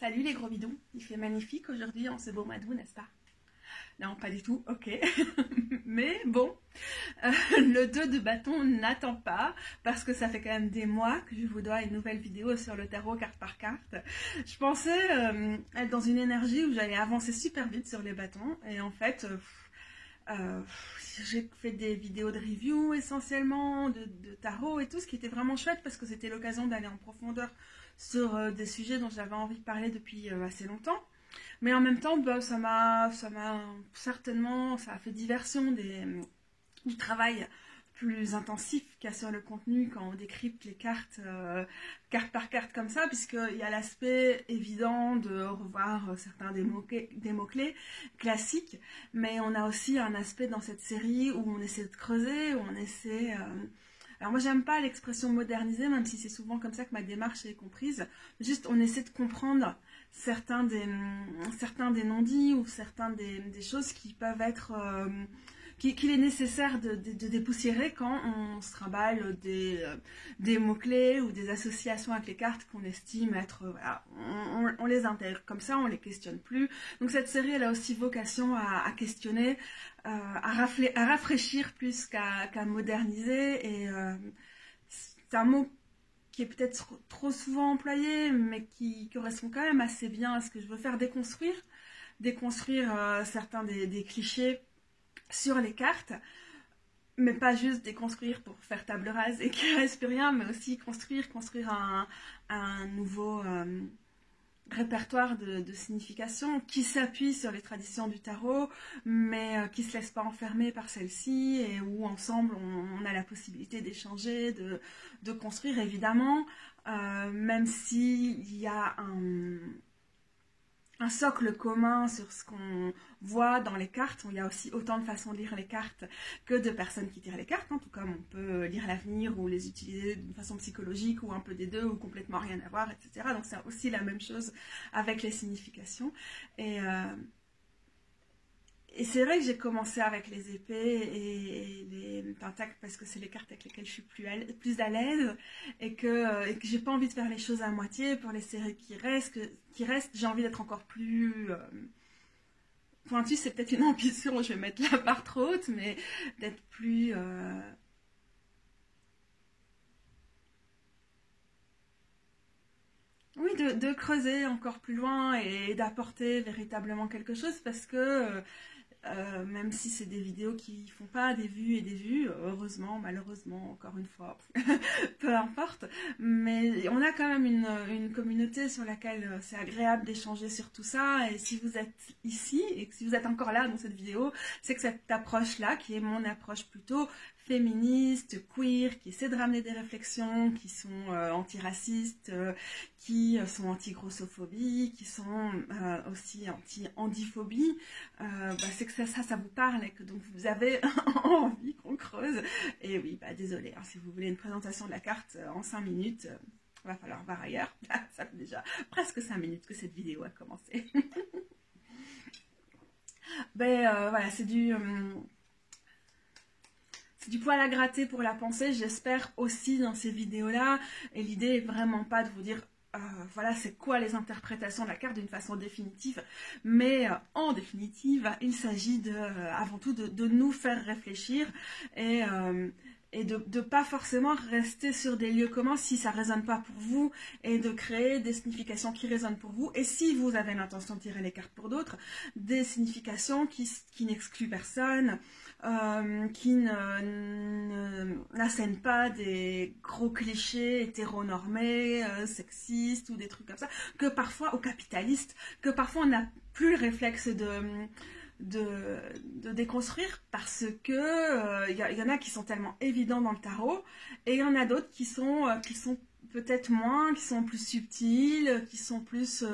Salut les gros bidons, il fait magnifique aujourd'hui en ce beau mois d'août, n'est-ce pas? Non, pas du tout, ok. Mais bon, le 2 de bâton n'attend pas, parce que ça fait quand même des mois que je vous dois une nouvelle vidéo sur le tarot carte par carte. Je pensais être dans une énergie où j'allais avancer super vite sur les bâtons, et en fait, j'ai fait des vidéos de review essentiellement, de tarot et tout, ce qui était vraiment chouette, parce que c'était l'occasion d'aller en profondeur sur des sujets dont j'avais envie de parler depuis assez longtemps. Mais en même temps, bah, ça m'a certainement, ça a fait diversion du travail plus intensif qu'il y a sur le contenu quand on décrypte les cartes, carte par carte comme ça, puisqu'il y a l'aspect évident de revoir certains des mots-clés classiques, mais on a aussi un aspect dans cette série où on essaie de creuser, où on essaie... Alors moi j'aime pas l'expression moderniser, même si c'est souvent comme ça que ma démarche est comprise. Juste on essaie de comprendre certains des non-dits ou certains des choses qui peuvent être qu'il est nécessaire de dépoussiérer quand on se trimballe des mots-clés ou des associations avec les cartes qu'on estime être... voilà, on les intègre comme ça, on les questionne plus. Donc cette série, elle a aussi vocation à questionner, à rafraîchir plus qu'à moderniser. Et c'est un mot qui est peut-être trop souvent employé, mais qui correspond quand même assez bien à ce que je veux faire, déconstruire certains des clichés sur les cartes, mais pas juste déconstruire pour faire table rase et qu'il ne reste plus rien, mais aussi construire un nouveau répertoire de signification qui s'appuie sur les traditions du tarot, mais qui ne se laisse pas enfermer par celle-ci, et où ensemble on a la possibilité d'échanger, de construire évidemment, même s'il y a un socle commun sur ce qu'on voit dans les cartes. Il y a aussi autant de façons de lire les cartes que de personnes qui tirent les cartes, tout comme on peut lire l'avenir ou les utiliser d'une façon psychologique ou un peu des deux ou complètement rien à voir, etc. Donc c'est aussi la même chose avec les significations. Et c'est vrai que j'ai commencé avec les épées et les pentacles parce que c'est les cartes avec lesquelles je suis plus à l'aise, et que j'ai pas envie de faire les choses à moitié. Pour les séries qui restent, j'ai envie d'être encore plus pointue. C'est peut-être une ambition, je vais mettre la barre trop haute, mais d'être plus... oui, de creuser encore plus loin et d'apporter véritablement quelque chose, parce que... même si c'est des vidéos qui font pas des vues et des vues, heureusement, malheureusement, encore une fois, peu importe, mais on a quand même une communauté sur laquelle c'est agréable d'échanger sur tout ça. Et si vous êtes ici et si vous êtes encore là dans cette vidéo, c'est que cette approche-là, qui est mon approche plutôt féministe, queer, qui essaie de ramener des réflexions qui sont antiracistes, qui sont anti-grossophobie, qui sont aussi anti-handiphobie, c'est que ça vous parle et que donc vous avez envie qu'on creuse. Et oui, désolé, si vous voulez une présentation de la carte en 5 minutes, va falloir voir ailleurs. Ça fait déjà presque 5 minutes que cette vidéo a commencé. Voilà, c'est du poil à gratter pour la pensée, j'espère aussi dans ces vidéos-là. Et l'idée est vraiment pas de vous dire voilà c'est quoi les interprétations de la carte d'une façon définitive, mais en définitive il s'agit avant tout de nous faire réfléchir et de pas forcément rester sur des lieux communs si ça résonne pas pour vous, et de créer des significations qui résonnent pour vous. Et si vous avez l'intention de tirer les cartes pour d'autres, des significations qui n'excluent personne, qui n'assènent pas des gros clichés hétéronormés, sexistes ou des trucs comme ça, que parfois, ou capitalistes, que parfois on n'a plus le réflexe de déconstruire, parce que y en a qui sont tellement évidents dans le tarot, et il y en a d'autres qui sont peut-être moins, qui sont plus subtils, qui sont plus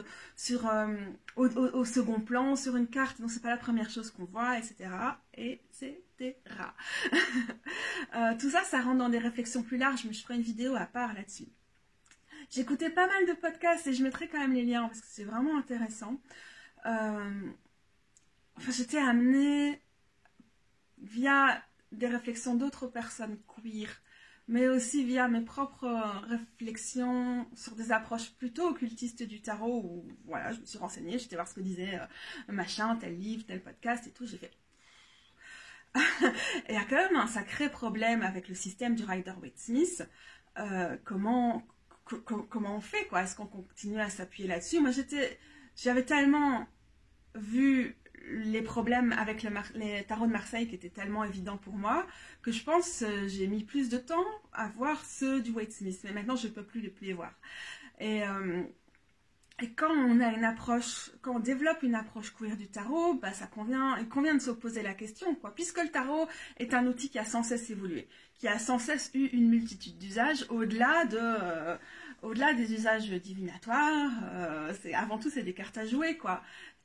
au second plan sur une carte, donc c'est pas la première chose qu'on voit, etc. Tout ça, ça rentre dans des réflexions plus larges, mais je ferai une vidéo à part là-dessus. J'écoutais pas mal de podcasts et je mettrai quand même les liens parce que c'est vraiment intéressant. J'étais amenée via des réflexions d'autres personnes queer mais aussi via mes propres réflexions sur des approches plutôt occultistes du tarot, où voilà, je me suis renseignée, j'étais voir ce que disait machin, tel livre, tel podcast et tout, j'ai fait... Et il y a quand même un sacré problème avec le système du Rider-Waite-Smith. Comment on fait, quoi? Est-ce qu'on continue à s'appuyer là-dessus? Moi, j'avais tellement vu les problèmes avec les tarots de Marseille qui étaient tellement évidents pour moi que je pense j'ai mis plus de temps à voir ceux du Waite-Smith. Mais maintenant, je ne peux plus les voir. Et quand on a une approche, quand on développe une approche queer du tarot, bah il convient de se poser la question, quoi. Puisque le tarot est un outil qui a sans cesse évolué, qui a sans cesse eu une multitude d'usages au-delà des usages divinatoires. Avant tout, c'est des cartes à jouer, quoi.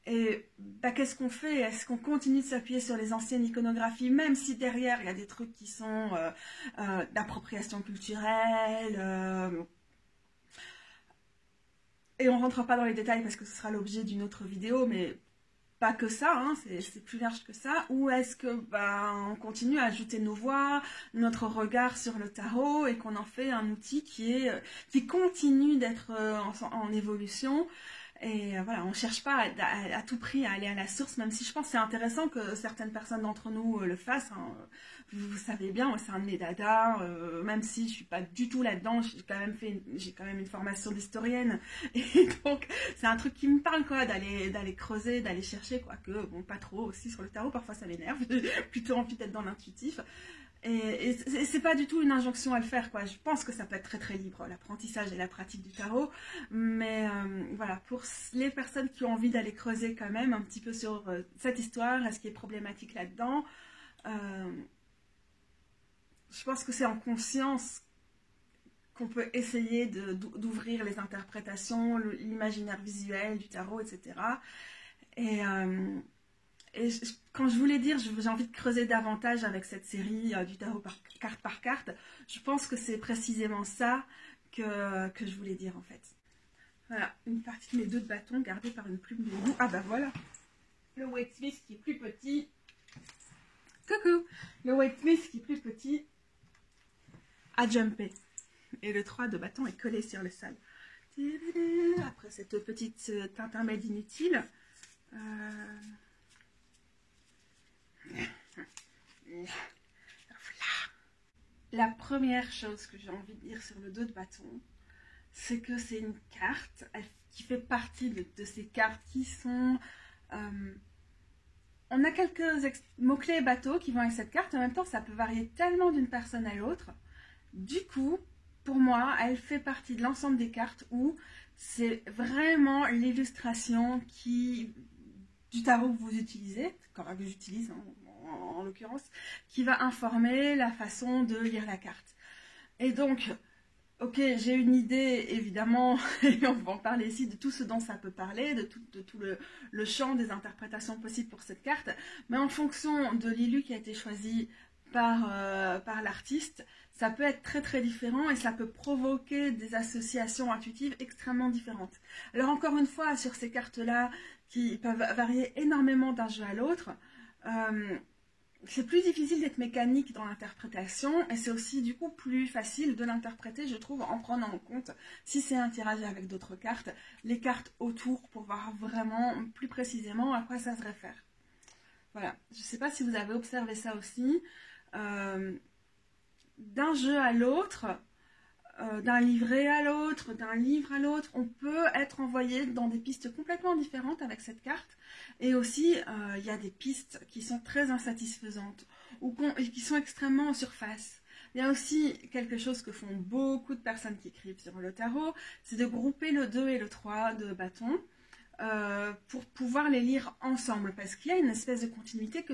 Et bah, qu'est-ce qu'on fait? Est-ce qu'on continue de s'appuyer sur les anciennes iconographies, même si derrière il y a des trucs qui sont d'appropriation culturelle? Et on ne rentre pas dans les détails parce que ce sera l'objet d'une autre vidéo, mais pas que ça, hein, c'est plus large que ça. Ou est-ce que on continue à ajouter nos voix, notre regard sur le tarot et qu'on en fait un outil qui continue d'être en évolution? Et voilà, on ne cherche pas à tout prix à aller à la source, même si je pense que c'est intéressant que certaines personnes d'entre nous le fassent. Hein. Vous savez bien, c'est un de mes dadas, même si je ne suis pas du tout là-dedans, j'ai quand même une formation d'historienne. Et donc, c'est un truc qui me parle, quoi, d'aller creuser, d'aller chercher, quoi, que, bon, pas trop aussi sur le tarot, parfois ça m'énerve, j'ai plutôt envie d'être dans l'intuitif. Et c'est pas du tout une injonction à le faire, quoi. Je pense que ça peut être très très libre, l'apprentissage et la pratique du tarot. Mais voilà, pour les personnes qui ont envie d'aller creuser quand même un petit peu sur cette histoire, ce qui est problématique là-dedans, je pense que c'est en conscience qu'on peut essayer d'ouvrir les interprétations, l'imaginaire visuel du tarot, etc. Et quand je voulais dire, j'ai envie de creuser davantage avec cette série du tarot par carte, je pense que c'est précisément ça que je voulais dire en fait. Voilà, une partie de mes 2 bâtons gardés par une plume de loup. Ah bah voilà, le Waite-Smith qui est plus petit. Coucou, le Waite-Smith qui est plus petit a jumpé. Et le 3 de bâton est collé sur le sol. Après cette petite intermède inutile... La première chose que j'ai envie de dire sur le dos de bâton, c'est que c'est une carte qui fait partie de ces cartes qui sont... on a quelques mots-clés bateaux qui vont avec cette carte, en même temps ça peut varier tellement d'une personne à l'autre. Du coup, pour moi, elle fait partie de l'ensemble des cartes où c'est vraiment l'illustration du tarot que vous utilisez, que j'utilise en l'occurrence, qui va informer la façon de lire la carte. Et donc, ok, j'ai une idée, évidemment, et on va en parler ici, de tout ce dont ça peut parler, de tout le champ des interprétations possibles pour cette carte, mais en fonction de l'illu qui a été choisi par l'artiste, ça peut être très très différent et ça peut provoquer des associations intuitives extrêmement différentes. Alors encore une fois, sur ces cartes-là, qui peuvent varier énormément d'un jeu à l'autre, c'est plus difficile d'être mécanique dans l'interprétation et c'est aussi du coup plus facile de l'interpréter, je trouve, en prenant en compte, si c'est un tirage avec d'autres cartes, les cartes autour pour voir vraiment plus précisément à quoi ça se réfère. Voilà, je ne sais pas si vous avez observé ça aussi. D'un jeu à l'autre, d'un livret à l'autre, d'un livre à l'autre, on peut être envoyé dans des pistes complètement différentes avec cette carte. Et aussi, il y a des pistes qui sont très insatisfaisantes ou qui sont extrêmement en surface. Il y a aussi quelque chose que font beaucoup de personnes qui écrivent sur le tarot, c'est de grouper le 2 et le 3 de bâtons pour pouvoir les lire ensemble. Parce qu'il y a une espèce de continuité que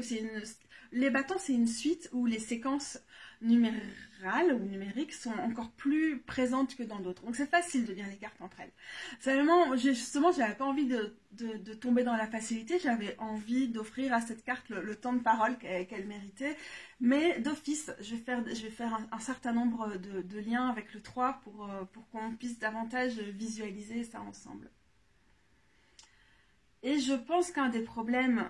les bâtons, c'est une suite où les séquences numérales ou numériques sont encore plus présentes que dans d'autres. Donc c'est facile de lire les cartes entre elles. Seulement, justement, j'avais pas envie de tomber dans la facilité, j'avais envie d'offrir à cette carte le temps de parole qu'elle méritait. Mais d'office, je vais faire un certain nombre de liens avec le 3 pour qu'on puisse davantage visualiser ça ensemble. Et je pense qu'un des problèmes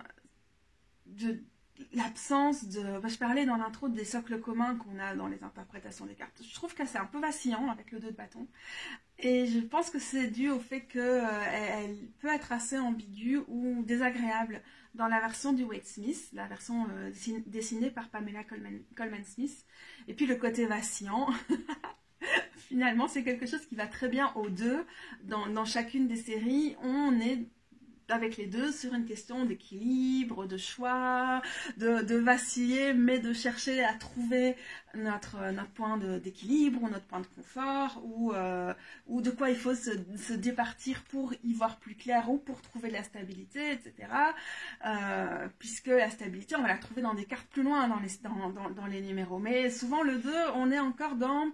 l'absence de... je parlais dans l'intro des socles communs qu'on a dans les interprétations des cartes. Je trouve que c'est un peu vacillant avec le 2 de bâton. Et je pense que c'est dû au fait qu'elle elle peut être assez ambiguë ou désagréable dans la version du Wade Smith, la version dessinée par Pamela Coleman Smith. Et puis le côté vacillant, finalement, c'est quelque chose qui va très bien aux deux. Dans chacune des séries, on est avec les deux sur une question d'équilibre, de choix, de vaciller, mais de chercher à trouver notre point d'équilibre, ou notre point de confort, ou de quoi il faut se départir pour y voir plus clair, ou pour trouver la stabilité, etc. Puisque la stabilité, on va la trouver dans des cartes plus loin dans les numéros. Mais souvent, le 2, on est encore dans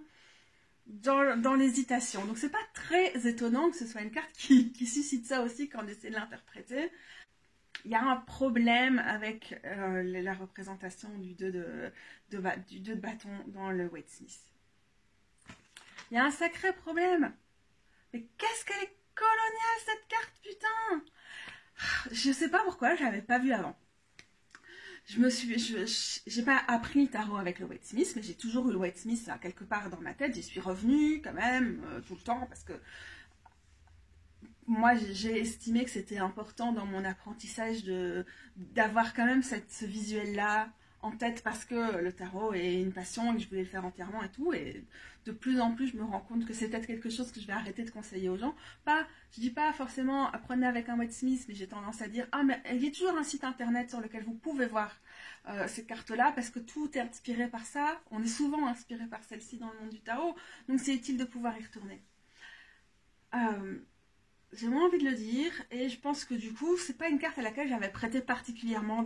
l'hésitation. Donc c'est pas très étonnant que ce soit une carte qui suscite ça aussi quand on essaie de l'interpréter. Il y a un problème avec la représentation du 2 de bâton dans le Wade Smith. Il y a un sacré problème. Mais qu'est-ce qu'elle est coloniale cette carte, putain! Je sais pas pourquoi, je l'avais pas vue avant. J'ai pas appris le tarot avec le Wade Smith, mais j'ai toujours eu le Wade Smith quelque part dans ma tête. J'y suis revenue quand même tout le temps parce que moi j'ai estimé que c'était important dans mon apprentissage d'avoir quand même ce visuel-là en tête parce que le tarot est une passion et que je voulais le faire entièrement et tout. Et de plus en plus, je me rends compte que c'est peut-être quelque chose que je vais arrêter de conseiller aux gens. Je dis pas forcément apprenez avec un Wade Smith, mais j'ai tendance à dire mais il y a toujours un site internet sur lequel vous pouvez voir ces cartes-là parce que tout est inspiré par ça. On est souvent inspiré par celle-ci dans le monde du tarot, donc c'est utile de pouvoir y retourner. J'ai moins envie de le dire et je pense que du coup, c'est pas une carte à laquelle j'avais prêté particulièrement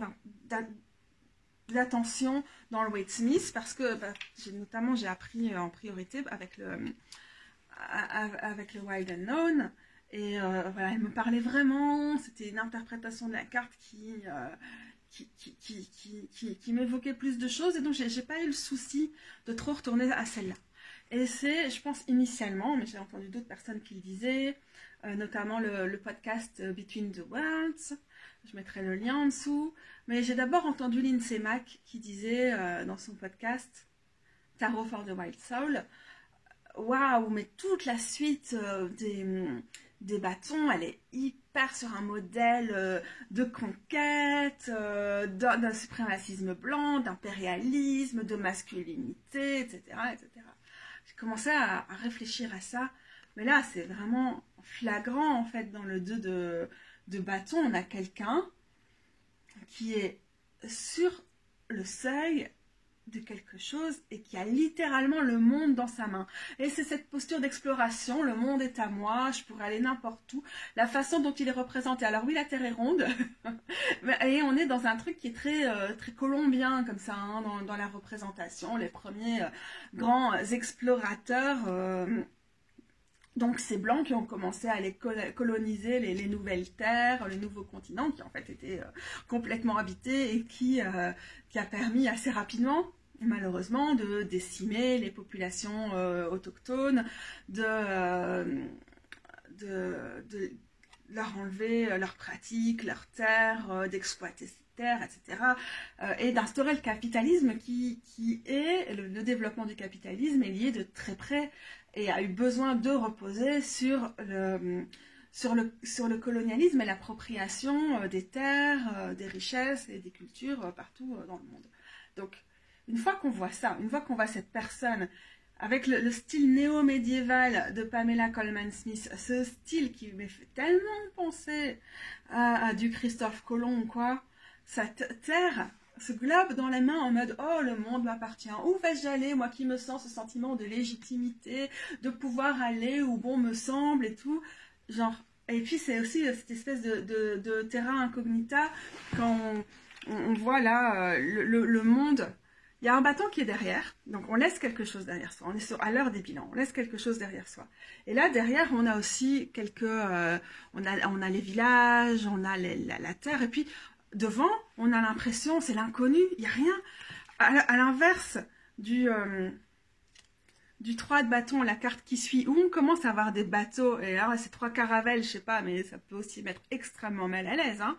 d'attention dans le Wade Smith parce que notamment j'ai appris en priorité avec le Wild Unknown et voilà, elle me parlait vraiment, c'était une interprétation de la carte qui m'évoquait plus de choses et donc j'ai pas eu le souci de trop retourner à celle-là. Et c'est, je pense initialement, mais j'ai entendu d'autres personnes qui le disaient, notamment le podcast Between the Worlds, je mettrai le lien en dessous, mais j'ai d'abord entendu Lindsay Mack qui disait dans son podcast Tarot for the Wild Soul, waouh, mais toute la suite des bâtons, elle est hyper sur un modèle de conquête, d'un suprémacisme blanc, d'impérialisme, de masculinité, etc., etc. J'ai commencé à réfléchir à ça, mais là c'est vraiment flagrant en fait. Dans le 2 de bâton, on a quelqu'un qui est sur le seuil de quelque chose et qui a littéralement le monde dans sa main. Et c'est cette posture d'exploration, le monde est à moi, je pourrais aller n'importe où, la façon dont il est représenté. Alors oui, la Terre est ronde, et on est dans un truc qui est très, très colombien comme ça, hein, dans la représentation, les premiers grands explorateurs. Donc ces blancs qui ont commencé à aller coloniser les nouvelles terres, les nouveaux continents qui en fait étaient complètement habités et qui a permis assez rapidement, malheureusement, de décimer les populations autochtones, de leur enlever leurs pratiques, leurs terres, d'exploiter ces terres, etc. Et d'instaurer le capitalisme qui est, le développement du capitalisme est lié de très près et a eu besoin de reposer sur le colonialisme et l'appropriation des terres, des richesses et des cultures partout dans le monde. Donc, une fois qu'on voit ça, une fois qu'on voit cette personne avec le style néo-médiéval de Pamela Coleman Smith, ce style qui me fait tellement penser à du Christophe Colomb, quoi, cette terre, ce globe dans les mains en mode « Oh, le monde m'appartient, où vais-je aller, moi qui me sens ce sentiment de légitimité, de pouvoir aller où bon me semble et tout. » Genre, et puis c'est aussi cette espèce de terra incognita quand on voit là le monde. Il y a un bâton qui est derrière, donc on laisse quelque chose derrière soi. On est à l'heure des bilans, on laisse quelque chose derrière soi. Et là, derrière, on a aussi on a les villages, on a la terre, et puis devant, on a l'impression, c'est l'inconnu, il n'y a rien. À l'inverse du 3 de bâton, la carte qui suit, où on commence à avoir des bateaux, et là, c'est 3 caravelles, je sais pas, mais ça peut aussi mettre extrêmement mal à l'aise, hein.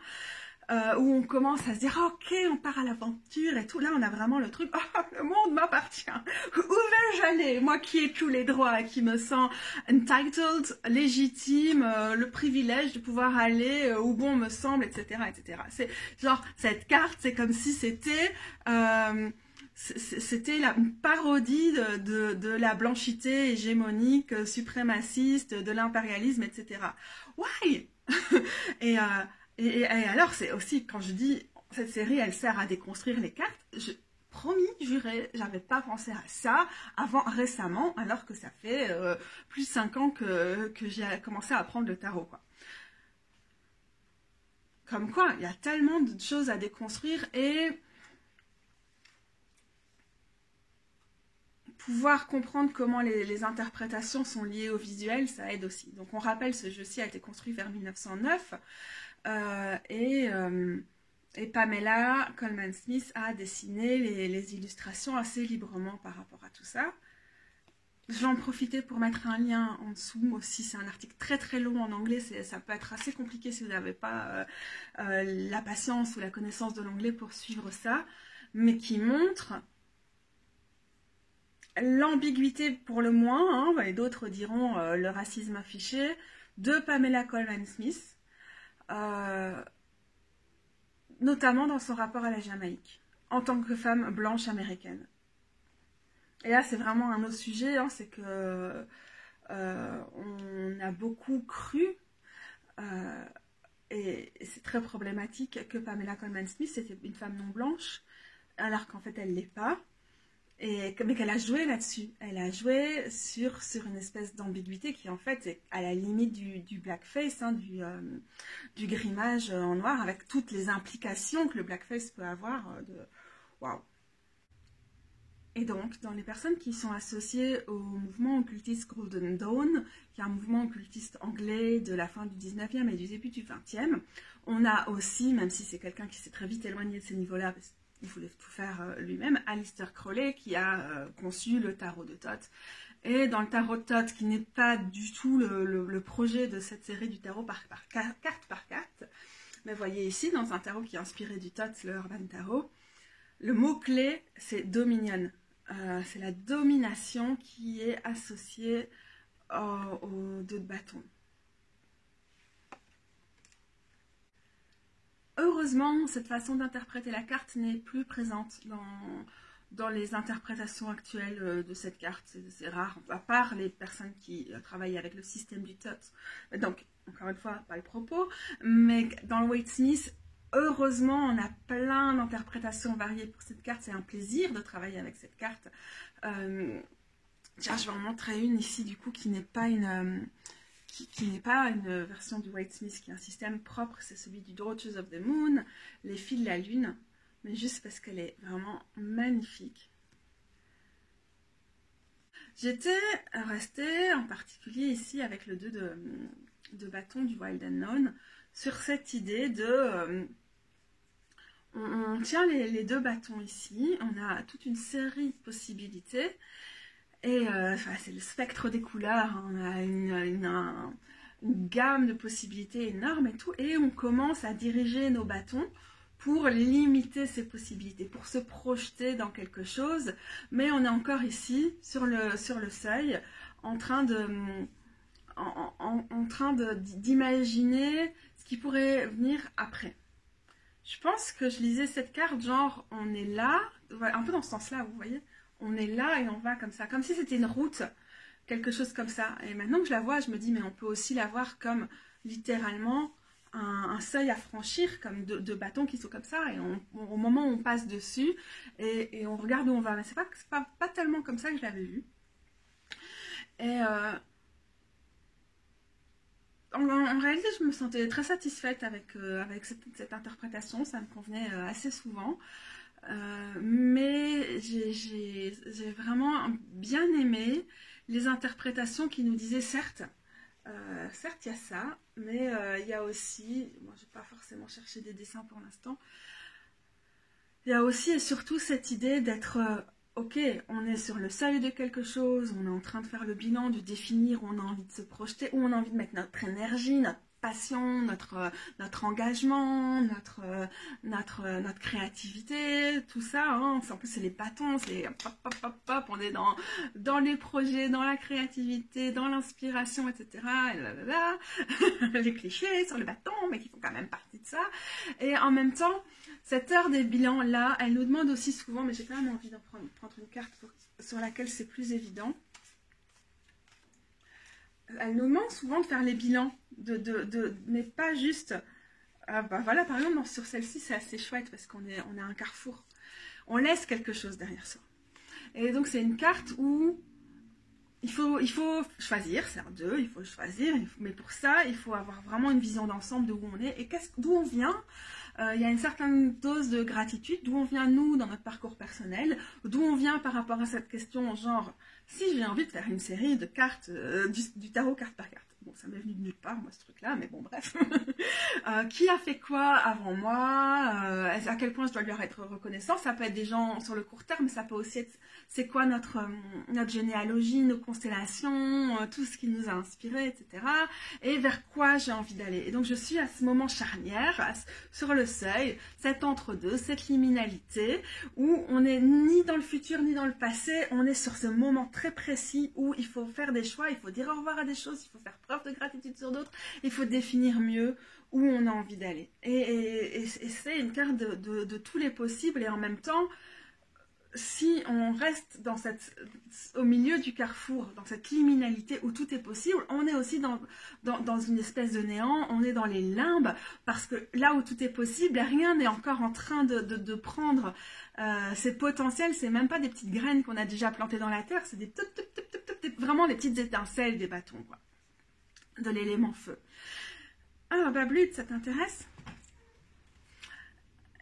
où on commence à se dire ok, on part à l'aventure et tout. Là, on a vraiment le truc le monde m'appartient. Où vais-je aller? Moi qui ai tous les droits, qui me sens entitled, légitime, le privilège de pouvoir aller où bon me semble, etc., etc. C'est genre cette carte, c'est comme si c'était une parodie de la blanchité hégémonique, suprémaciste, de l'impérialisme, etc. Why? et alors, c'est aussi, quand je dis, cette série, elle sert à déconstruire les cartes, promis, juré, j'avais pas pensé à ça avant récemment, alors que ça fait plus de 5 ans que j'ai commencé à apprendre le tarot, quoi. Comme quoi, il y a tellement de choses à déconstruire et pouvoir comprendre comment les interprétations sont liées au visuel, ça aide aussi. Donc on rappelle, ce jeu-ci a été construit vers 1909 et Pamela Colman Smith a dessiné les illustrations assez librement par rapport à tout ça. Je vais en profiter pour mettre un lien en dessous aussi, c'est un article très très long en anglais, ça peut être assez compliqué si vous n'avez pas la patience ou la connaissance de l'anglais pour suivre ça, mais qui montre l'ambiguïté pour le moins, hein, et d'autres diront le racisme affiché, de Pamela Colman Smith, notamment dans son rapport à la Jamaïque, en tant que femme blanche américaine. Et là, c'est vraiment un autre sujet, hein, c'est que on a beaucoup cru, et c'est très problématique, que Pamela Colman Smith c'était une femme non blanche, alors qu'en fait, elle ne l'est pas. Mais qu'elle a joué là-dessus. Elle a joué sur une espèce d'ambiguïté qui en fait est à la limite du blackface, hein, du grimage en noir, avec toutes les implications que le blackface peut avoir. Waouh. Et donc, dans les personnes qui sont associées au mouvement occultiste Golden Dawn, qui est un mouvement occultiste anglais de la fin du 19e et du début du 20e, on a aussi, même si c'est quelqu'un qui s'est très vite éloigné de ces niveaux-là, parce qu'il voulait tout faire lui-même, Aleister Crowley, qui a conçu le tarot de Thoth. Et dans le tarot de Thoth, qui n'est pas du tout le projet de cette série du tarot carte par carte, mais voyez ici, dans un tarot qui est inspiré du Thoth, le Urban Tarot, le mot-clé, c'est Dominion. C'est la domination qui est associée aux deux de bâton. Heureusement, cette façon d'interpréter la carte n'est plus présente dans les interprétations actuelles de cette carte. C'est rare, à part les personnes qui travaillent avec le système du Thoth. Donc, encore une fois, pas le propos, mais dans le Waite Smith, heureusement, on a plein d'interprétations variées pour cette carte. C'est un plaisir de travailler avec cette carte. Tiens, je vais en montrer une ici, du coup, qui n'est pas une version du Waite Smith, qui est un système propre. C'est celui du Daughters of the Moon, les filles de la lune, mais juste parce qu'elle est vraiment magnifique. J'étais restée en particulier ici avec le 2 de bâton du Wild Unknown sur cette idée de... on tient les deux bâtons ici, on a toute une série de possibilités, et c'est le spectre des couleurs, hein, on a une gamme de possibilités énorme et tout, et on commence à diriger nos bâtons pour limiter ces possibilités, pour se projeter dans quelque chose, mais on est encore ici, sur le seuil, en train d'imaginer ce qui pourrait venir après. Je pense que je lisais cette carte, genre, on est là, un peu dans ce sens-là, vous voyez, on est là et on va comme ça, comme si c'était une route, quelque chose comme ça. Et maintenant que je la vois, je me dis, mais on peut aussi la voir comme, littéralement, un seuil à franchir, comme deux bâtons qui sont comme ça, et au moment où on passe dessus, et on regarde où on va. Mais c'est pas tellement comme ça que je l'avais vu. Et... En réalité, je me sentais très satisfaite avec cette interprétation, ça me convenait assez souvent. Mais j'ai vraiment bien aimé les interprétations qui nous disaient, certes, il y a ça, mais il y a aussi, moi je n'ai pas forcément cherché des dessins pour l'instant, il y a aussi et surtout cette idée d'être... ok, on est sur le seuil de quelque chose, on est en train de faire le bilan, de définir où on a envie de se projeter, où on a envie de mettre notre énergie, notre passion, notre engagement, notre créativité, tout ça. Hein. En plus, c'est les bâtons, c'est hop, hop, hop, hop, on est dans les projets, dans la créativité, dans l'inspiration, etc. Et là, là, là. Les clichés sur le bâton, mais qui font quand même partie de ça. Et en même temps, cette heure des bilans, là, elle nous demande aussi souvent, mais j'ai quand même envie d'en prendre une carte sur laquelle c'est plus évident. Elle nous demande souvent de faire les bilans, mais pas juste. Voilà, par exemple, sur celle-ci, c'est assez chouette parce qu'on est à un carrefour. On laisse quelque chose derrière soi. Et donc, c'est une carte où il faut choisir, c'est un 2, il faut choisir, mais pour ça, il faut avoir vraiment une vision d'ensemble de où on est et d'où on vient. Il y a une certaine dose de gratitude, d'où on vient nous dans notre parcours personnel, d'où on vient par rapport à cette question, genre, si j'ai envie de faire une série de cartes, du tarot carte par carte. Bon, ça m'est venu de nulle part, moi, ce truc-là, mais bon, bref. Qui a fait quoi avant moi, à quel point je dois leur être reconnaissant. Ça peut être des gens sur le court terme, mais ça peut aussi être, c'est quoi notre généalogie, nos constellations, tout ce qui nous a inspirés, etc. Et vers quoi j'ai envie d'aller. Et donc, je suis à ce moment charnière, sur le seuil, cet entre-deux, cette liminalité, où on n'est ni dans le futur, ni dans le passé, on est sur ce moment très précis où il faut faire des choix, il faut dire au revoir à des choses, il faut faire preuve de gratitude sur d'autres, il faut définir mieux où on a envie d'aller. Et c'est une carte de tous les possibles, et en même temps, si on reste au milieu du carrefour, dans cette liminalité où tout est possible, on est aussi dans une espèce de néant, on est dans les limbes, parce que là où tout est possible, rien n'est encore en train de prendre ses potentiels. C'est même pas des petites graines qu'on a déjà plantées dans la terre, c'est vraiment des petites étincelles, des bâtons, quoi, de l'élément feu. Ah, Bablude, ça t'intéresse ?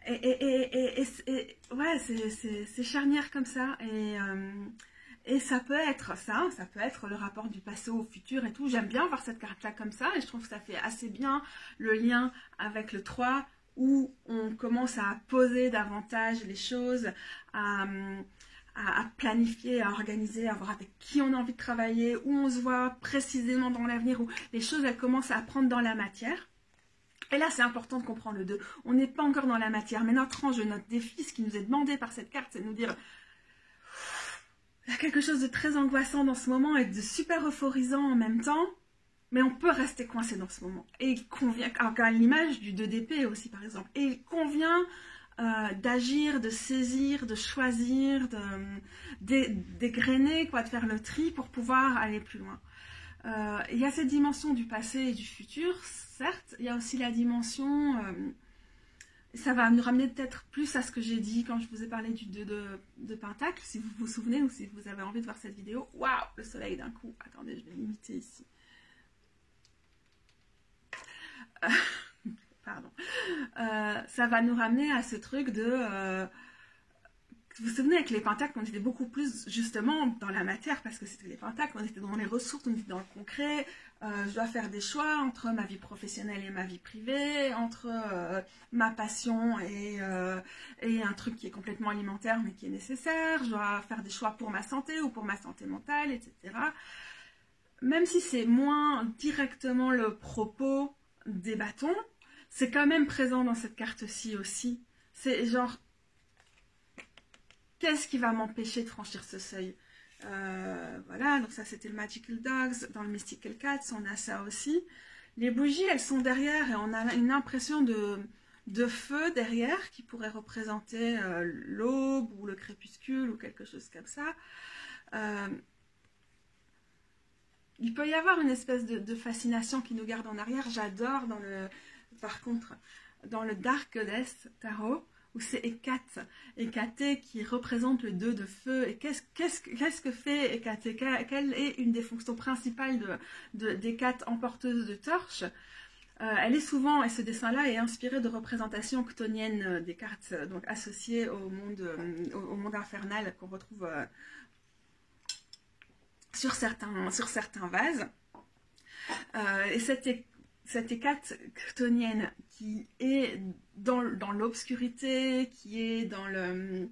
Ouais, c'est charnière comme ça, et ça peut être ça peut être le rapport du passé au futur et tout. J'aime bien voir cette carte-là comme ça, et je trouve que ça fait assez bien le lien avec le 3, où on commence à poser davantage les choses, à planifier, à organiser, à voir avec qui on a envie de travailler, où on se voit précisément dans l'avenir, où les choses, elles commencent à prendre dans la matière. Et là, c'est important de comprendre le 2. On n'est pas encore dans la matière, mais notre enjeu, notre défi, ce qui nous est demandé par cette carte, c'est de nous dire, il y a quelque chose de très angoissant dans ce moment et de super euphorisant en même temps, mais on peut rester coincé dans ce moment. Et il convient, à l'image du 2 d'épée aussi, par exemple, et il convient d'agir, de saisir, de choisir, d'égrainer, quoi, de faire le tri pour pouvoir aller plus loin. Il y a cette dimension du passé et du futur, certes. Il y a aussi la dimension, ça va nous ramener peut-être plus à ce que j'ai dit quand je vous ai parlé du 2 de Pentacle, si vous vous souvenez, ou si vous avez envie de voir cette vidéo. Waouh, le soleil d'un coup. Attendez, je vais l'imiter ici. Pardon. Ça va nous ramener à ce truc de... vous vous souvenez, avec les pentacles, on était beaucoup plus justement dans la matière, parce que c'était les pentacles, on était dans les ressources, on était dans le concret. Je dois faire des choix entre ma vie professionnelle et ma vie privée, entre ma passion et un truc qui est complètement alimentaire mais qui est nécessaire. Je dois faire des choix pour ma santé ou pour ma santé mentale, etc. Même si c'est moins directement le propos des bâtons, c'est quand même présent dans cette carte-ci aussi. C'est genre... Qu'est-ce qui va m'empêcher de franchir ce seuil? Voilà, donc ça c'était le Magical Dogs. Dans le Mystical Cats, on a ça aussi. Les bougies, elles sont derrière et on a une impression de feu derrière qui pourrait représenter l'aube ou le crépuscule ou quelque chose comme ça. Il peut y avoir une espèce de fascination qui nous garde en arrière. J'adore par contre, dans le Dark Goddess Tarot, où c'est Hécate, Hécate qui représente le 2 de feu. Et qu'est-ce que fait Hécate? Quelle est une des fonctions principales d'Hécate emporteuse de torches? Elle est souvent, et ce dessin-là est inspiré de représentations chtoniennes des cartes donc associées au monde infernal qu'on retrouve sur certains vases. Et cette Hécate chtonienne qui est dans l'obscurité, qui est dans le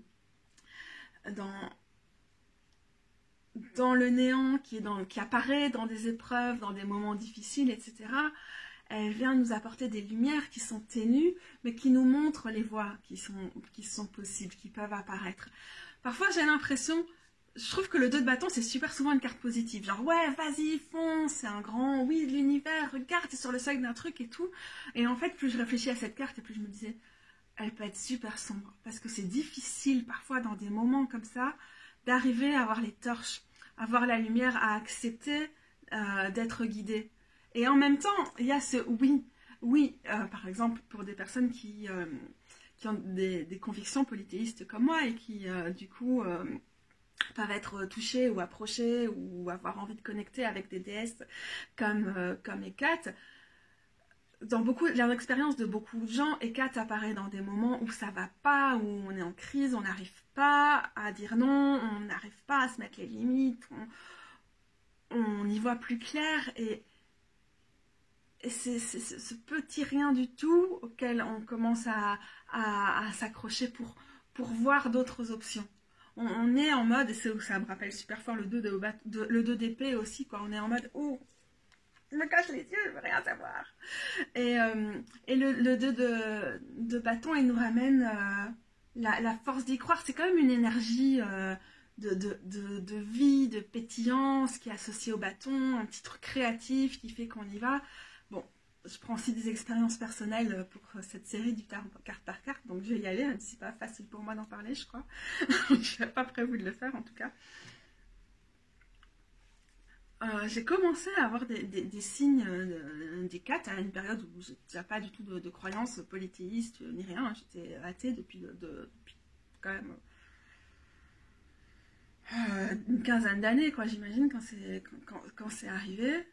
néant, qui apparaît dans des épreuves, dans des moments difficiles, etc. elle vient nous apporter des lumières qui sont ténues, mais qui nous montrent les voies qui sont possibles, qui peuvent apparaître. Parfois, j'ai l'impression, je trouve que le 2 de bâton, c'est super souvent une carte positive. Genre, ouais, vas-y, fonce, c'est un grand oui de l'univers, regarde, t'es sur le seuil d'un truc et tout. Et en fait, plus je réfléchis à cette carte, et plus je me disais, elle peut être super sombre. Parce que c'est difficile, parfois, dans des moments comme ça, d'arriver à avoir les torches, à voir la lumière, à accepter d'être guidé. Et en même temps, il y a ce oui. Oui, par exemple, pour des personnes qui ont des convictions polythéistes comme moi et qui, du coup, peuvent être touchées ou approchées ou avoir envie de connecter avec des déesses comme Hécate. Dans l'expérience de beaucoup de gens, Hécate apparaît dans des moments où ça va pas, où on est en crise, on n'arrive pas à dire non, on n'arrive pas à se mettre les limites, on y voit plus clair et c'est ce petit rien du tout auquel on commence à s'accrocher pour voir d'autres options. On est en mode, et ça me rappelle super fort le 2 d'épée aussi, quoi. On est en mode, oh, je me cache les yeux, je veux rien savoir. Et le 2 de bâton, il nous ramène la force d'y croire. C'est quand même une énergie de vie, de pétillance qui est associée au bâton, un petit truc créatif qui fait qu'on y va. Bon, je prends aussi des expériences personnelles pour cette série du tarot carte par carte, donc je vais y aller, même si c'est pas facile pour moi d'en parler, je crois. Je n'avais pas prévu de le faire en tout cas. J'ai commencé à avoir des signes d'Hécate à une période où je n'avais pas du tout de croyances polythéistes ni rien. J'étais athée depuis quand même une quinzaine d'années, quoi, j'imagine, quand c'est arrivé.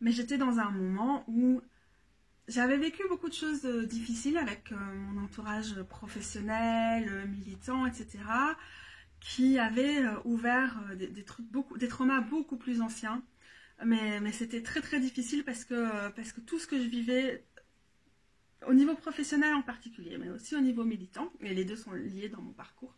Mais j'étais dans un moment où j'avais vécu beaucoup de choses difficiles avec mon entourage professionnel, militant, etc., qui avait ouvert des traumas beaucoup plus anciens. Mais c'était très très difficile parce que tout ce que je vivais, au niveau professionnel en particulier, mais aussi au niveau militant, et les deux sont liés dans mon parcours,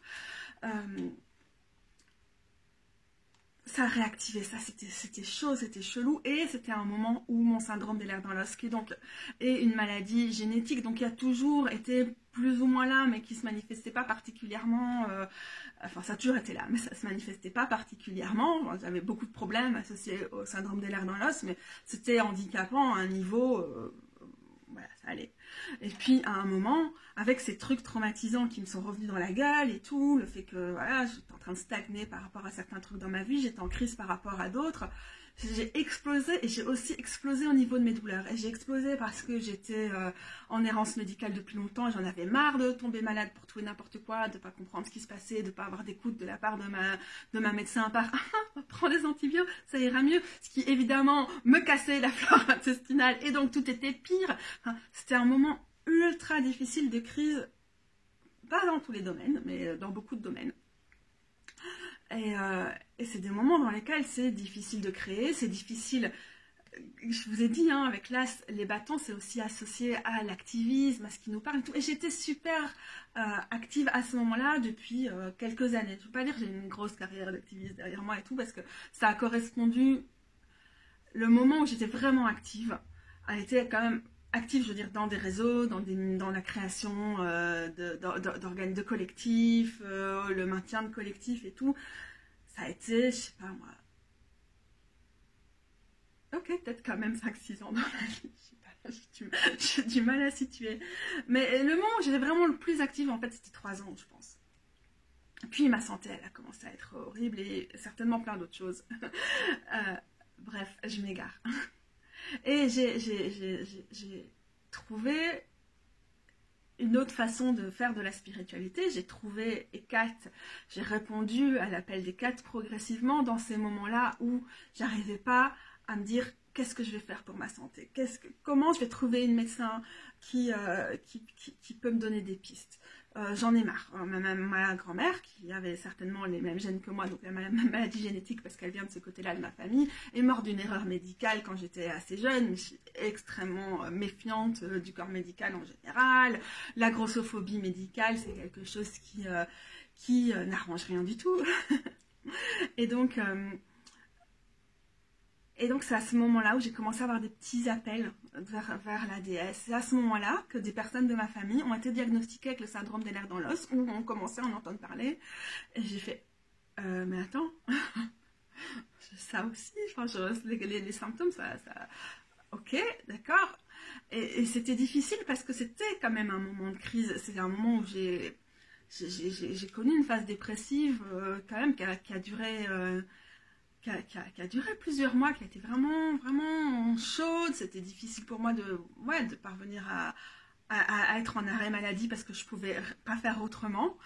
ça réactivait ça, c'était chaud, c'était chelou, et c'était un moment où mon syndrome des lèvres dans l'os, qui donc est une maladie génétique, donc qui a toujours été plus ou moins là, mais qui se manifestait pas particulièrement, enfin ça a toujours été là, mais ça se manifestait pas particulièrement. J'avais beaucoup de problèmes associés au syndrome des lèvres dans l'os, mais c'était handicapant à un niveau, voilà, ça allait. Et puis à un moment, avec ces trucs traumatisants qui me sont revenus dans la gueule et tout, le fait que voilà, j'étais en train de stagner par rapport à certains trucs dans ma vie, j'étais en crise par rapport à d'autres, j'ai explosé, et j'ai aussi explosé au niveau de mes douleurs. Et j'ai explosé parce que j'étais en errance médicale depuis longtemps, j'en avais marre de tomber malade pour tout et n'importe quoi, de ne pas comprendre ce qui se passait, de ne pas avoir d'écoute de la part de ma médecin à part « prends des antibiotiques, ça ira mieux », ce qui évidemment me cassait la flore intestinale, et donc tout était pire. Enfin, c'était un moment ultra difficile de crise, pas dans tous les domaines, mais dans beaucoup de domaines. Et c'est des moments dans lesquels c'est difficile de créer, c'est difficile. Je vous ai dit, hein, avec l'as, les bâtons, c'est aussi associé à l'activisme, à ce qui nous parle et tout. Et j'étais super active à ce moment-là depuis quelques années. Je ne veux pas dire que j'ai une grosse carrière d'activiste derrière moi et tout, parce que ça a correspondu. Le moment où j'étais vraiment active a été quand même active, je veux dire, dans des réseaux, dans la création d'organes de collectifs, le maintien de collectifs et tout. Ça a été, je sais pas moi, ok, peut-être quand même 5-6 ans dans la vie, je sais pas, j'ai du mal à situer. Mais le moment où j'étais vraiment le plus active, en fait, c'était 3 ans, je pense. Puis ma santé, elle a commencé à être horrible, et certainement plein d'autres choses. Bref, je m'égare. Et j'ai trouvé une autre façon de faire de la spiritualité. J'ai trouvé Hécate, j'ai répondu à l'appel d'Hécate progressivement dans ces moments-là où j'arrivais pas à me dire qu'est-ce que je vais faire pour ma santé, comment je vais trouver une médecin qui peut me donner des pistes. J'en ai marre. Ma grand-mère, qui avait certainement les mêmes gènes que moi, donc la même maladie génétique parce qu'elle vient de ce côté-là de ma famille, est morte d'une erreur médicale quand j'étais assez jeune, mais je suis extrêmement méfiante du corps médical en général. La grossophobie médicale, c'est quelque chose qui n'arrange rien du tout. Et donc, Et donc, c'est à ce moment-là où j'ai commencé à avoir des petits appels vers la déesse. C'est à ce moment-là que des personnes de ma famille ont été diagnostiquées avec le syndrome des nerfs dans l'os, où on commençait à en entendre parler. Et j'ai fait, mais attends, ça aussi, enfin, les symptômes, ok, d'accord. Et c'était difficile parce que c'était quand même un moment de crise. C'était un moment où j'ai connu une phase dépressive quand même qui a duré... qui a duré plusieurs mois, qui a été vraiment, vraiment chaude. C'était difficile pour moi de parvenir à être en arrêt maladie parce que je pouvais pas faire autrement.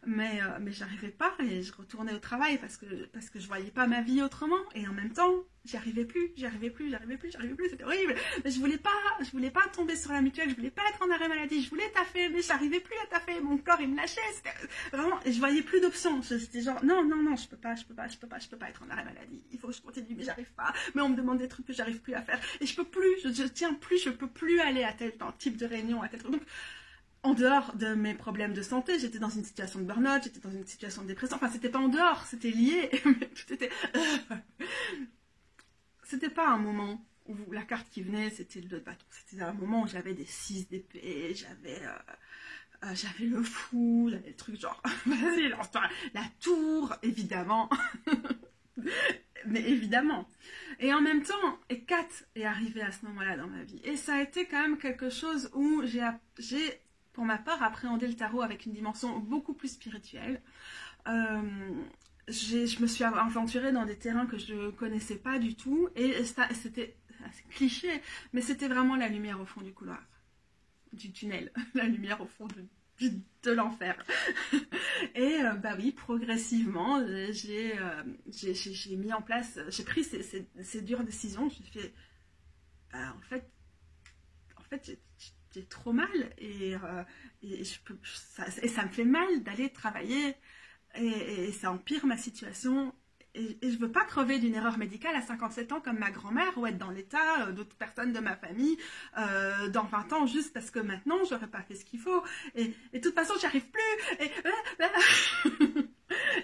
Mais j'arrivais pas et je retournais au travail parce que je voyais pas ma vie autrement. Et en même temps, j'y arrivais plus. C'était horrible. Mais je voulais pas tomber sur la mutuelle. Je voulais pas être en arrêt maladie. Je voulais taffer, mais j'arrivais plus à taffer. Mon corps, il me lâchait. C'était vraiment, et je voyais plus d'options. C'était genre, non, je peux pas être en arrêt maladie. Il faut que je continue, mais j'arrive pas. Mais on me demande des trucs que j'arrive plus à faire. Et je peux plus, je tiens plus, je peux plus aller à tel type de réunion, à tel truc. Donc, en dehors de mes problèmes de santé, j'étais dans une situation de burn-out, j'étais dans une situation de dépression. Enfin, c'était pas en dehors, c'était lié. Mais tout était... C'était pas un moment où la carte qui venait, c'était le 2 de bâton. C'était un moment où j'avais des 6 d'épée, j'avais le fou, j'avais le truc genre, vas-y, lance-toi. La tour, évidemment. Mais évidemment. Et en même temps, et Kat est arrivée à ce moment-là dans ma vie. Et ça a été quand même quelque chose où j'ai pour ma part, appréhender le tarot avec une dimension beaucoup plus spirituelle. Je me suis aventurée dans des terrains que je ne connaissais pas du tout, et c'était cliché, mais c'était vraiment la lumière au fond du couloir, du tunnel, la lumière au fond de l'enfer. Et bah oui, progressivement, j'ai mis en place, j'ai pris ces dures décisions. J'ai fait, bah, en fait, j'ai trop mal et ça me fait mal d'aller travailler et ça empire ma situation et je veux pas crever d'une erreur médicale à 57 ans comme ma grand-mère ou être dans l'état d'autres personnes de ma famille dans 20 ans juste parce que maintenant j'aurais pas fait ce qu'il faut et de toute façon j'y arrive plus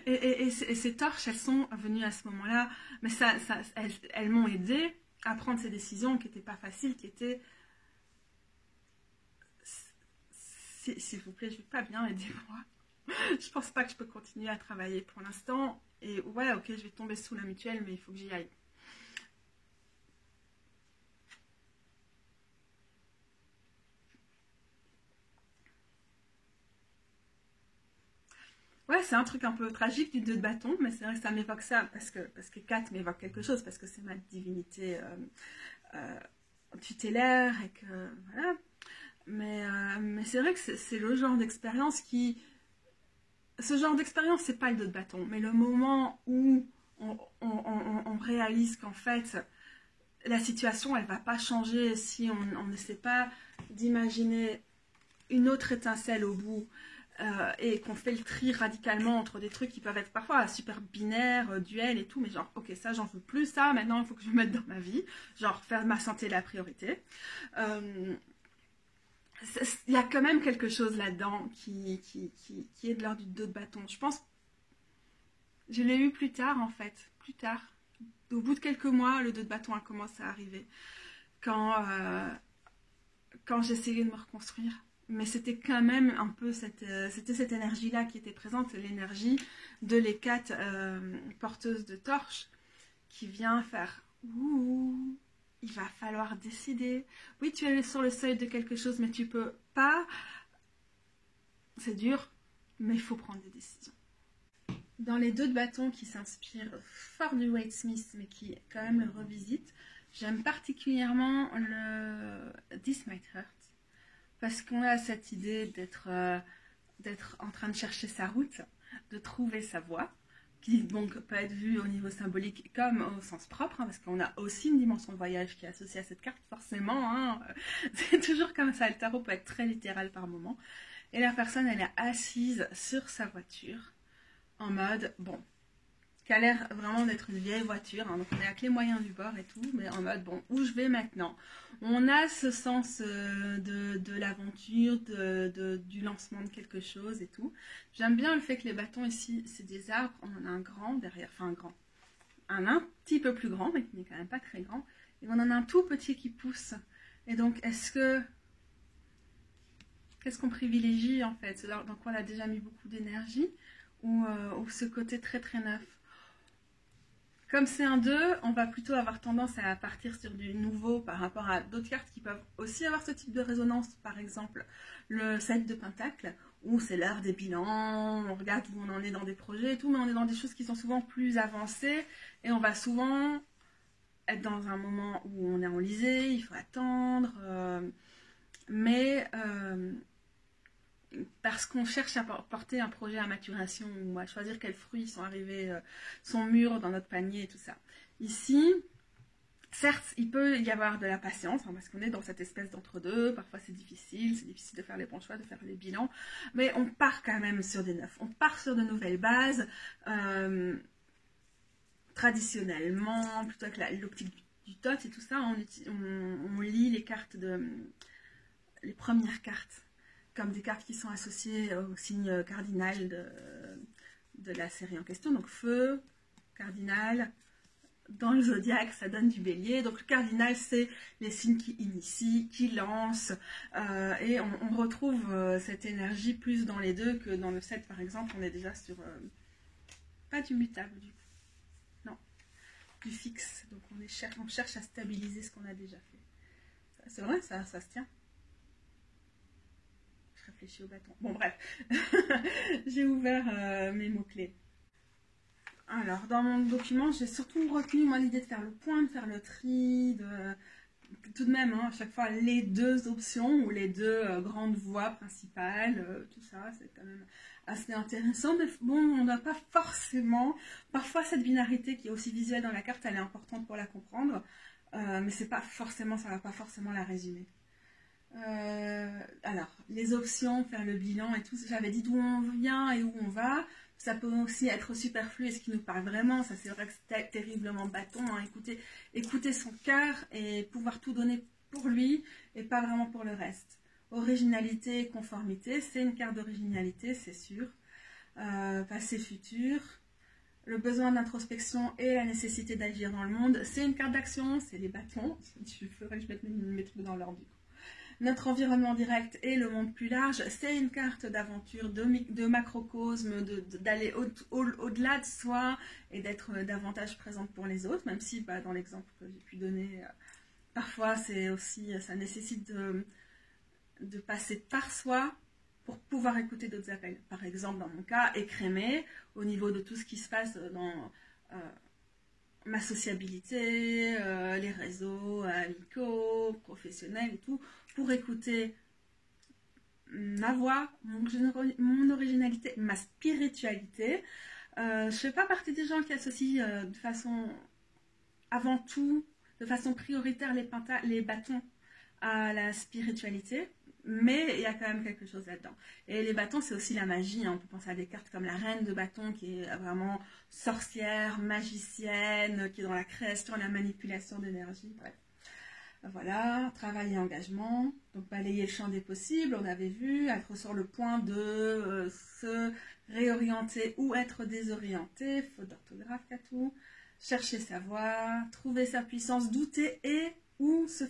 et ces torches elles sont venues à ce moment-là mais elles m'ont aidé à prendre ces décisions qui n'étaient pas faciles, qui étaient s'il vous plaît, je vais pas bien, aidez-moi. Je pense pas que je peux continuer à travailler pour l'instant. Et ouais, ok, je vais tomber sous la mutuelle, mais il faut que j'y aille. Ouais, c'est un truc un peu tragique du 2 de bâton, mais c'est vrai que ça m'évoque ça, parce que Kat m'évoque quelque chose, parce que c'est ma divinité tutélaire, et que voilà. Mais c'est vrai que c'est le genre d'expérience qui... Ce genre d'expérience, c'est pas le 2 de bâton, mais le moment où on réalise qu'en fait, la situation, elle va pas changer si on n'essaie pas d'imaginer une autre étincelle au bout et qu'on fait le tri radicalement entre des trucs qui peuvent être parfois super binaires, duels et tout, mais genre, ok, ça, j'en veux plus, ça, maintenant, il faut que je me mette dans ma vie, genre, faire ma santé la priorité. Il y a quand même quelque chose là-dedans qui est de l'ordre du 2 de bâton. Je pense, je l'ai eu plus tard en fait, plus tard. Au bout de quelques mois, le 2 de bâton a commencé à arriver. Quand j'essayais de me reconstruire. Mais c'était quand même un peu c'était cette énergie-là qui était présente, l'énergie de l'Hécate porteuse de torches qui vient faire ouh. Il va falloir décider. Oui, tu es sur le seuil de quelque chose, mais tu peux pas. C'est dur, mais il faut prendre des décisions. Dans les 2 de bâton qui s'inspirent fort du Wade Smith, mais qui quand même le revisite, j'aime particulièrement le This Might Hurt, parce qu'on a cette idée d'être en train de chercher sa route, de trouver sa voie, qui donc peut être vu au niveau symbolique comme au sens propre, hein, parce qu'on a aussi une dimension de voyage qui est associée à cette carte, forcément, hein, c'est toujours comme ça, le tarot peut être très littéral par moment, et la personne elle est assise sur sa voiture, en mode, bon, qui a l'air vraiment d'être une vieille voiture, hein, donc on est avec les moyens du bord et tout, mais en mode, bon, où je vais maintenant? On a ce sens de l'aventure, du lancement de quelque chose et tout. J'aime bien le fait que les bâtons ici, c'est des arbres, on en a un grand derrière, enfin un grand, un petit peu plus grand, mais qui n'est quand même pas très grand, et on en a un tout petit qui pousse. Et donc, qu'est-ce qu'on privilégie en fait? C'est dans quoi on a déjà mis beaucoup d'énergie, ou ce côté très très neuf? Comme c'est un 2, on va plutôt avoir tendance à partir sur du nouveau par rapport à d'autres cartes qui peuvent aussi avoir ce type de résonance. Par exemple, le 7 de Pentacle, où c'est l'heure des bilans, on regarde où on en est dans des projets et tout, mais on est dans des choses qui sont souvent plus avancées, et on va souvent être dans un moment où on est enlisé, il faut attendre, mais parce qu'on cherche à porter un projet à maturation, ou à choisir quels fruits sont mûrs dans notre panier et tout ça. Ici, certes, il peut y avoir de la patience, hein, parce qu'on est dans cette espèce d'entre-deux, parfois c'est difficile de faire les bons choix, de faire les bilans, mais on part quand même sur des neufs, on part sur de nouvelles bases, traditionnellement, plutôt avec l'optique du TOT et tout ça, on lit les cartes les premières cartes comme des cartes qui sont associées au signe cardinal de la série en question. Donc feu, cardinal, dans le zodiaque, ça donne du bélier. Donc le cardinal, c'est les signes qui initient, qui lancent. Et on retrouve cette énergie plus dans les deux que dans le 7, par exemple. On est déjà sur... pas du mutable, du coup. Non, du fixe. Donc on cherche à stabiliser ce qu'on a déjà fait. C'est vrai, ça se tient. Réfléchis au bâton. Bon, bref, j'ai ouvert mes mots-clés. Alors, dans mon document, j'ai surtout retenu l'idée de faire le point, de faire le tri, tout de même, hein, à chaque fois, les deux options ou les deux grandes voies principales, tout ça, c'est quand même assez intéressant. Mais bon, on n'a pas forcément... Parfois, cette binarité qui est aussi visuelle dans la carte, elle est importante pour la comprendre, mais c'est pas forcément, ça ne va pas forcément la résumer. Alors, les options, faire le bilan et tout, j'avais dit d'où on vient et où on va. Ça peut aussi être superflu et ce qui nous parle vraiment. Ça, c'est vrai que c'est terriblement bâton. Hein. Écouter son cœur et pouvoir tout donner pour lui et pas vraiment pour le reste. Originalité et conformité, c'est une carte d'originalité, c'est sûr. Passé, futur. Le besoin d'introspection et la nécessité d'agir dans le monde, c'est une carte d'action, c'est les bâtons. Il faudrait que je mette mes trucs dans l'ordre du coup. Notre environnement direct et le monde plus large, c'est une carte d'aventure, de macrocosme, d'aller au-delà de soi et d'être davantage présente pour les autres, même si dans l'exemple que j'ai pu donner, parfois c'est aussi, ça nécessite de passer par soi pour pouvoir écouter d'autres appels. Par exemple, dans mon cas, écrémer au niveau de tout ce qui se passe dans... ma sociabilité, les réseaux amicaux, professionnels et tout, pour écouter ma voix, mon originalité, ma spiritualité. Je ne fais pas partie des gens qui associent de façon, avant tout, de façon prioritaire les bâtons à la spiritualité. Mais il y a quand même quelque chose là-dedans. Et les bâtons, c'est aussi la magie. Hein. On peut penser à des cartes comme la reine de bâtons, qui est vraiment sorcière, magicienne, qui est dans la création, la manipulation d'énergie. Bref. Voilà, travail et engagement. Donc balayer le champ des possibles, on avait vu, être sur le point de se réorienter ou être désorienté, faute d'orthographe, Katou. Chercher sa voie, trouver sa puissance, douter et ou se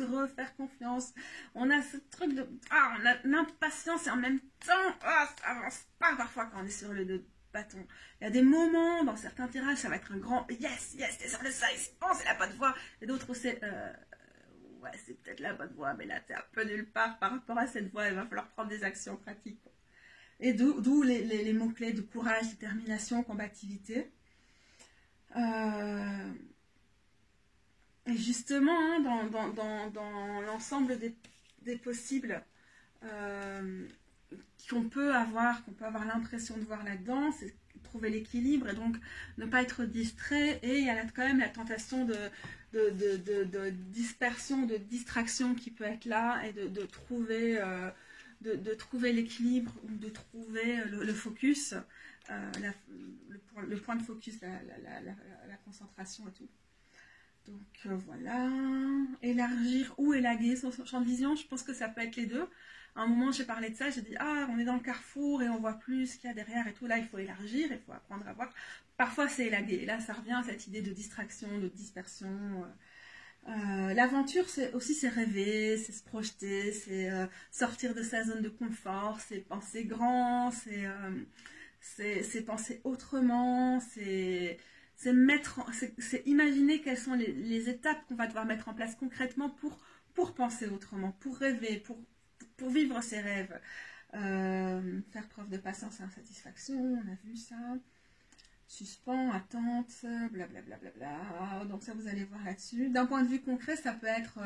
refaire confiance. On a ce truc de... on a l'impatience et en même temps, ça avance pas parfois quand on est sur le deux bâtons. Il y a des moments, dans certains tirages, ça va être un grand yes, t'es sur le side, bon, c'est la bonne voie. Et d'autres, c'est ouais, c'est peut-être la bonne voie, mais là, t'es un peu nulle part par rapport à cette voie, il va falloir prendre des actions pratiques. Et d'où les mots-clés de courage, détermination, combativité. Et justement, hein, dans l'ensemble des possibles qu'on peut avoir l'impression de voir là-dedans, c'est trouver l'équilibre et donc ne pas être distrait. Et il y a là, quand même la tentation de dispersion, de distraction qui peut être là et de trouver l'équilibre ou de trouver le focus, le point de focus, la concentration et tout. Donc voilà, élargir ou élaguer son champ de vision, je pense que ça peut être les deux. À un moment, j'ai parlé de ça, j'ai dit, ah, on est dans le carrefour et on voit plus ce qu'il y a derrière et tout. Là, il faut élargir, il faut apprendre à voir. Parfois, c'est élaguer. Et là, ça revient à cette idée de distraction, de dispersion. L'aventure, c'est aussi c'est rêver, c'est se projeter, c'est sortir de sa zone de confort, c'est penser grand, c'est penser autrement, c'est imaginer quelles sont les étapes qu'on va devoir mettre en place concrètement pour penser autrement, pour rêver, pour vivre ses rêves. Faire preuve de patience et insatisfaction, on a vu ça. Suspens, attente, blablabla. Donc ça, vous allez voir là-dessus. D'un point de vue concret, ça peut être,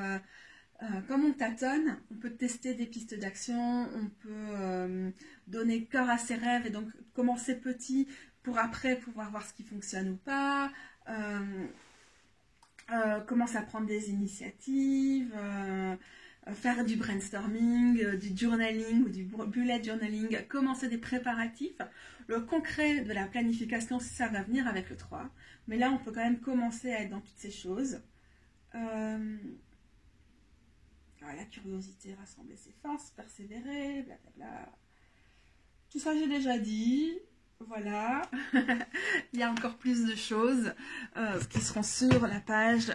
comme on tâtonne, on peut tester des pistes d'action, on peut donner cœur à ses rêves et donc commencer petit pour après pouvoir voir ce qui fonctionne ou pas. Commencer à prendre des initiatives, faire du brainstorming, du journaling ou du bullet journaling, commencer des préparatifs. Le concret de la planification, ça va venir avec le 3. Mais là, on peut quand même commencer à être dans toutes ces choses. La curiosité, rassembler ses forces, persévérer, blablabla. Tout ça, j'ai déjà dit. Voilà. Il y a encore plus de choses qui seront sur la page,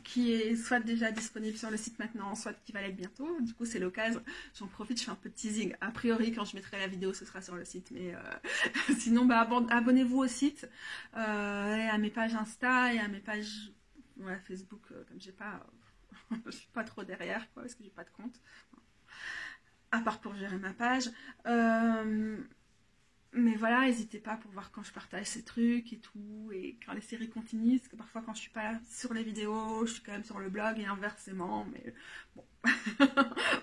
qui est soit déjà disponible sur le site maintenant, soit qui va l'être bientôt. Du coup, c'est l'occasion. J'en profite, je fais un peu de teasing. A priori, quand je mettrai la vidéo, ce sera sur le site. Mais sinon, abonnez-vous au site, et à mes pages Insta et à mes pages Facebook, comme j'ai pas, je suis pas trop derrière, quoi, parce que j'ai pas de compte. À part pour gérer ma page. Mais voilà, n'hésitez pas pour voir quand je partage ces trucs et tout, et quand les séries continuent, parce que parfois quand je suis pas sur les vidéos, je suis quand même sur le blog et inversement, mais bon.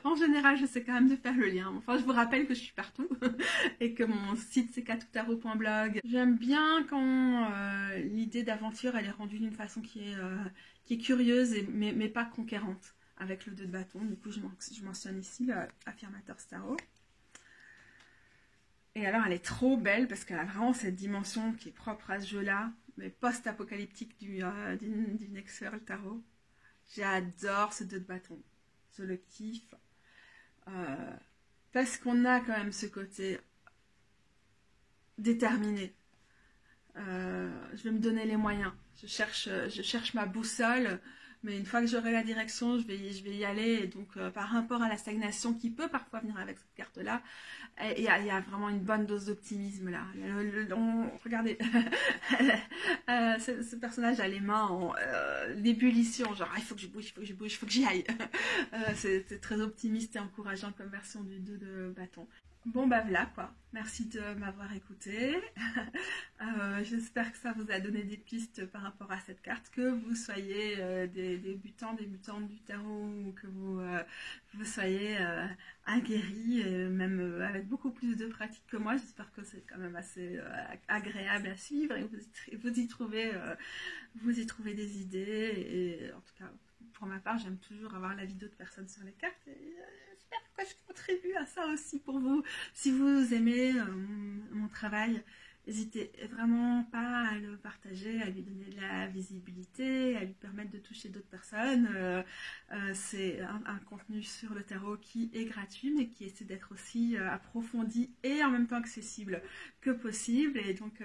En général, j'essaie quand même de faire le lien. Enfin, je vous rappelle que je suis partout et que mon site c'est katoutaro.blog. J'aime bien quand l'idée d'aventure elle est rendue d'une façon qui est curieuse mais pas conquérante, avec le 2 de bâton. Du coup, je mentionne ici l'affirmateur Starro. Et alors, elle est trop belle parce qu'elle a vraiment cette dimension qui est propre à ce jeu-là, mais post-apocalyptique du Nexer Tarot. J'adore ce 2 de bâton. Je le kiffe. Parce qu'on a quand même ce côté déterminé. Je vais me donner les moyens. Je cherche ma boussole. Mais une fois que j'aurai la direction, je vais y aller. Et donc, par rapport à la stagnation qui peut parfois venir avec cette carte-là, il y a vraiment une bonne dose d'optimisme là. Regardez, ce personnage a les mains en ébullition, genre il faut que je bouge, il faut que j'y aille. C'est très optimiste et encourageant comme version du 2 de bâton. Bon bah voilà quoi, merci de m'avoir écouté. J'espère que ça vous a donné des pistes par rapport à cette carte, que vous soyez des débutants, débutantes du tarot, ou que vous soyez aguerris, et même avec beaucoup plus de pratique que moi. J'espère que c'est quand même assez agréable à suivre et vous y trouvez des idées. Et en tout cas, pour ma part, j'aime toujours avoir l'avis d'autres personnes sur les cartes. Et, j'espère que je contribue à ça aussi pour vous. Si vous aimez mon travail, n'hésitez vraiment pas à le partager, à lui donner de la visibilité, à lui permettre de toucher d'autres personnes. C'est un contenu sur le tarot qui est gratuit, mais qui essaie d'être aussi approfondi et en même temps accessible que possible. Et donc,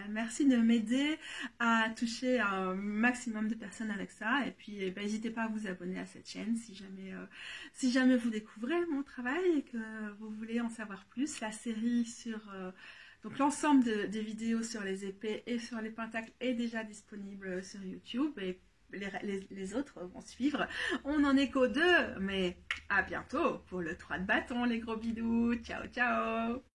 merci de m'aider à toucher un maximum de personnes avec ça. Et puis, n'hésitez pas à vous abonner à cette chaîne si jamais vous découvrez mon travail et que vous voulez en savoir plus. La série sur... Donc l'ensemble des vidéos sur les épées et sur les pentacles est déjà disponible sur YouTube et les autres vont suivre. On n'en est qu'aux 2, mais à bientôt pour le 3 de bâton les gros bidous. Ciao ciao.